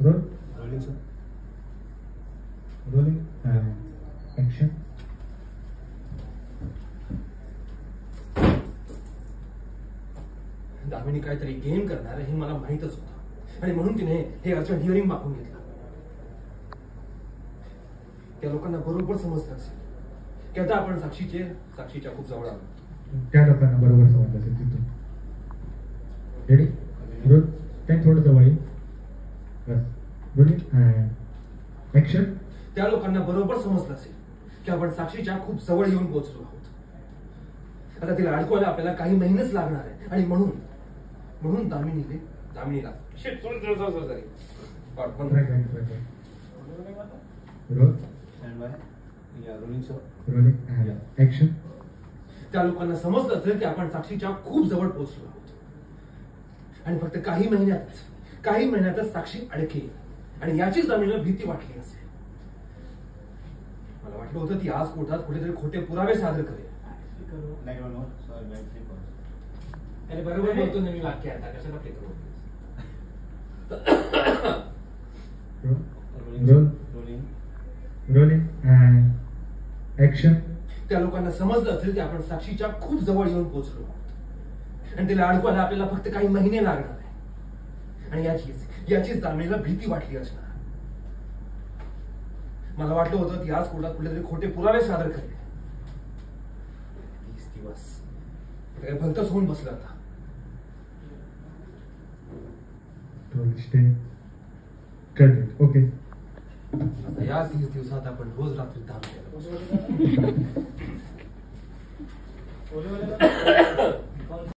Role rolling sir. Rolling action. Damini काहीतरी game करणार हे मला माहितच होतं आणि म्हणून तिने हे अर्जंट हिअरिंग मागून घेतलं. त्या लोकांना बरोबर समजलं असेल की आता आपण साक्षीच्या खूप जवळ आलो. त्या लोकांना बरोबर समजलं असेल तिथून. Ready roll. टाइम थोडं जवळ येईल. बस रोलिंग ऍक्शन. त्या लोकांना बरोबर समजलं असेल की आपण साक्षीच्या खूप जवळ येऊन पोहोचलो आहोत. आता तिला अडकवायला आपल्याला काही महिनेच लागणार आहे आणि म्हणून दामिनीला रोल. Stand by. या रोलिंग सर. Rolling action. त्या लोकांना समजलं असेल की आपण साक्षीच्या खूप जवळ पोहोचलो आहोत आणि फक्त काही महिन्यातच साक्षी अडकेल आणि याचीच दामिनीला भीती वाटली असेल. मला वाटलं होतं ती आज कोर्टात कुठेतरी खोटे पुरावे सादर करेल. अरे बरोबर बोलतो ना मी वाक्य. आता कशाला प्ले करू. रोल. रोलिंग. Rolling action. त्या लोकांना समजलं असेल की आपण साक्षीच्या खूप जवळ येऊन पोहोचलो आहोत आणि तिला अडकवायला आपल्याला फक्त काही महिने लागणार आहे आणि याचीच दामिनीला भीती वाटली असणार. मला वाटलं होतं ती आज कोर्टात कुठेतरी खोटे पुरावे सादर करेल. 20 दिवस काय भलतच होऊन बसलं आता. ओके. या 30 दिवसात आपण रोज रात्री दारू प्यायला.